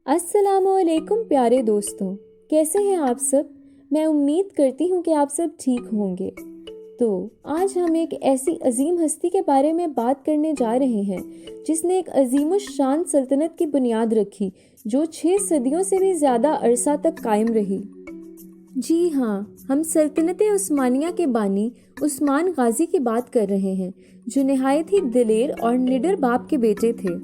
السلام علیکم پیارے دوستوں، کیسے ہیں آپ سب؟ میں امید کرتی ہوں کہ آپ سب ٹھیک ہوں گے۔ تو آج ہم ایک ایسی عظیم ہستی کے بارے میں بات کرنے جا رہے ہیں جس نے ایک عظیم الشان سلطنت کی بنیاد رکھی جو 6 صدیوں سے بھی زیادہ عرصہ تک قائم رہی۔ جی ہاں، ہم سلطنت عثمانیہ کے بانی عثمان غازی کی بات کر رہے ہیں جو نہایت ہی دلیر اور نڈر باپ کے بیٹے تھے۔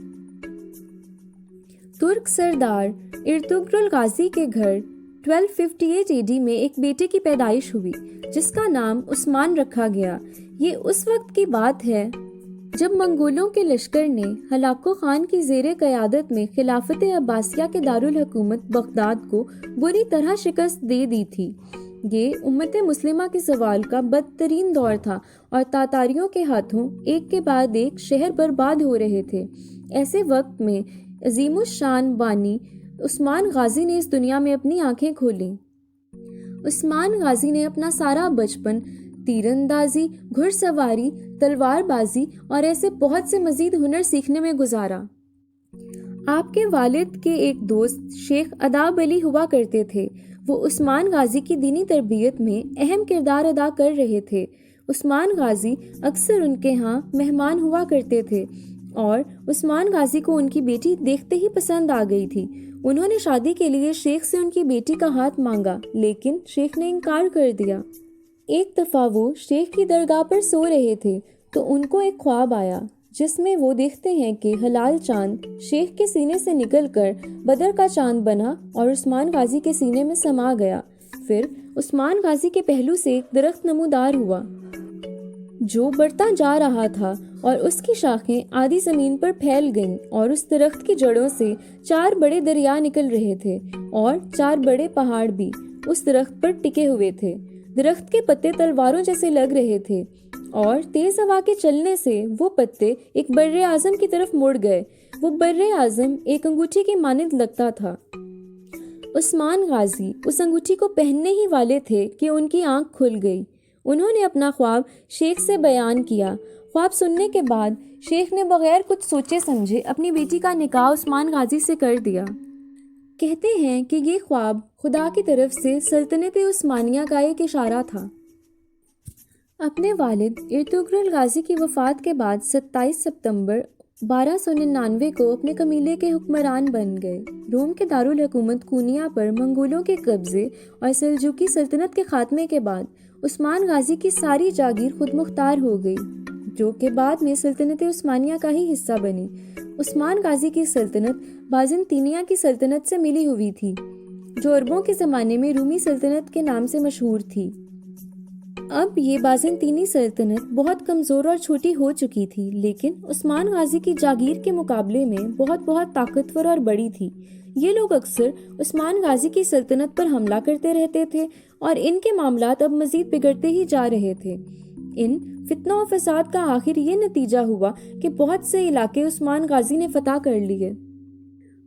ترک سردار ارطغرل غازی کے گھر 1258 AD میں ایک بیٹے کی پیدائش ہوئی جس کا نام عثمان رکھا گیا۔ یہ اس وقت کی بات ہے جب منگولوں کے لشکر نے ہلاکو خان کی زیر قیادت میں خلافت عباسیہ کے دارالحکومت بغداد کو بری طرح شکست دے دی تھی۔ یہ امت مسلمہ کے زوال کا بدترین دور تھا اور تاتاریوں کے ہاتھوں ایک کے بعد ایک شہر برباد ہو رہے تھے۔ ایسے وقت میں عظیم الشان بانی عثمان غازی نے اس دنیا میں اپنی آنکھیں کھولیں۔ عثمان غازی نے اپنا سارا بچپن تیر اندازی، گھڑ سواری، تلوار بازی اور ایسے بہت سے مزید ہنر سیکھنے میں گزارا۔ آپ کے والد کے ایک دوست شیخ اداب علی ہوا کرتے تھے۔ وہ عثمان غازی کی دینی تربیت میں اہم کردار ادا کر رہے تھے۔ عثمان غازی اکثر ان کے ہاں مہمان ہوا کرتے تھے اور عثمان غازی کو ان کی بیٹی دیکھتے ہی پسند آ گئی تھی۔ انہوں نے شادی کے لیے شیخ سے ان کی بیٹی کا ہاتھ مانگا لیکن شیخ نے انکار کر دیا۔ ایک دفعہ وہ شیخ کی درگاہ پر سو رہے تھے تو ان کو ایک خواب آیا جس میں وہ دیکھتے ہیں کہ ہلال چاند شیخ کے سینے سے نکل کر بدر کا چاند بنا اور عثمان غازی کے سینے میں سما گیا۔ پھر عثمان غازی کے پہلو سے ایک درخت نمودار ہوا جو بڑھتا جا رہا تھا اور اس کی شاخیں آدھی زمین پر پھیل گئیں اور اس درخت کی جڑوں سے 4 بڑے دریا نکل رہے تھے اور 4 بڑے پہاڑ بھی اس درخت پر ٹکے ہوئے تھے۔ درخت کے پتے تلواروں جیسے لگ رہے تھے اور تیز ہوا کے چلنے سے وہ پتے ایک بر اعظم کی طرف مڑ گئے۔ وہ بر اعظم ایک انگوٹھی کی مانند لگتا تھا۔ عثمان غازی اس انگوٹھی کو پہننے ہی والے تھے کہ ان کی آنکھ کھل گئی۔ انہوں نے اپنا خواب شیخ سے بیان کیا۔ خواب سننے کے بعد شیخ نے بغیر کچھ سوچے سمجھے اپنی بیٹی کا نکاح عثمان غازی سے کر دیا۔ کہتے ہیں کہ یہ خواب خدا کی طرف سے سلطنت عثمانیہ کا ایک اشارہ تھا۔ اپنے والد ارطغرل غازی کی وفات کے بعد 27 ستمبر 1299 کو اپنے قبیلے کے حکمران بن گئے۔ روم کے دارالحکومت کونیا پر منگولوں کے قبضے اور سلجوقی سلطنت کے خاتمے کے بعد عثمان غازی کی ساری جاگیر خود مختار ہو گئی جو کہ بعد میں سلطنت عثمانیہ کا ہی حصہ بنی۔ عثمان غازی کی سلطنت بازنطینیہ کی سلطنت سے ملی ہوئی تھی جو عربوں کے زمانے میں رومی سلطنت کے نام سے مشہور تھی۔ اب یہ بازنطینی سلطنت بہت کمزور اور چھوٹی ہو چکی تھی لیکن عثمان غازی کی جاگیر کے مقابلے میں بہت طاقتور اور بڑی تھی۔ یہ لوگ اکثر عثمان غازی کی سلطنت پر حملہ کرتے رہتے تھے اور ان کے معاملات اب مزید بگڑتے ہی جا رہے تھے۔ ان فتنوں و فساد کا آخر یہ نتیجہ ہوا کہ بہت سے علاقے عثمان غازی نے فتح کر لیے۔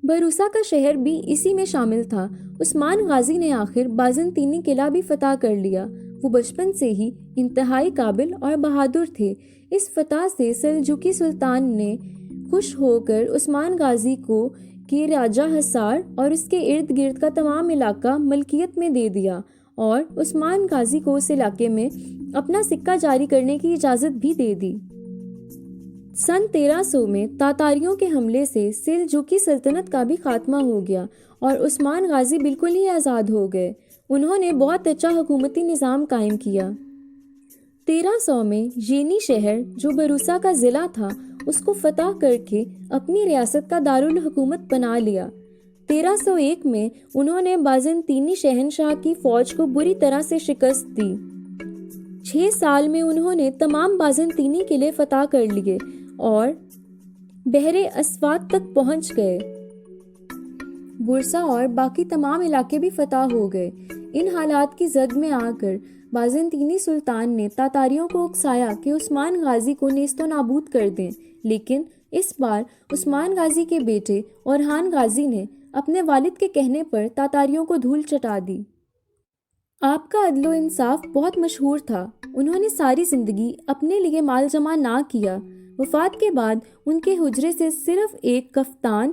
بروسا کا شہر بھی اسی میں شامل تھا۔ عثمان غازی نے آخر بازنطینی قلعہ بھی فتح کر لیا۔ وہ بچپن سے ہی انتہائی قابل اور بہادر تھے۔ اس فتح سے سلجوقی سلطان نے خوش ہو کر عثمان غازی کو کہ راجہ حصار اور اس کے ارد گرد کا تمام علاقہ ملکیت میں دے دیا اور عثمان غازی کو اس علاقے میں اپنا سکہ جاری کرنے کی اجازت بھی دے دی۔ سن 1300 میں تاتاریوں کے حملے سے سلجوقی سلطنت کا بھی خاتمہ ہو گیا اور عثمان غازی بالکل ہی آزاد ہو گئے۔ انہوں نے بہت اچھا حکومتی نظام قائم کیا۔ 1300 میں ینی شہر جو بروسا کا ضلع تھا اس کو فتح کر کے اپنی ریاست کا دارالحکومت بنا لیا۔ 1301 میں انہوں نے بازنطینی شہنشاہ کی فوج کو بری طرح سے شکست دی۔ 6 سال میں انہوں نے تمام بازنطینی قلعے فتح کر لیے اور بحر اسود تک پہنچ گئے۔ بورسا اور باقی تمام علاقے بھی فتح ہو گئے۔ ان حالات کی زد میں آ کر بازنطینی سلطان نے تاتاریوں کو اکسایا کہ عثمان غازی کو نیست و نابود کر دیں، لیکن اس بار عثمان غازی کے بیٹے اورحان غازی نے اپنے والد کے کہنے پر تاتاریوں کو دھول چٹا دی۔ آپ کا عدل و انصاف بہت مشہور تھا۔ انہوں نے ساری زندگی اپنے لیے مال جمع نہ کیا۔ وفات کے بعد ان کے حجرے سے صرف ایک کفتان،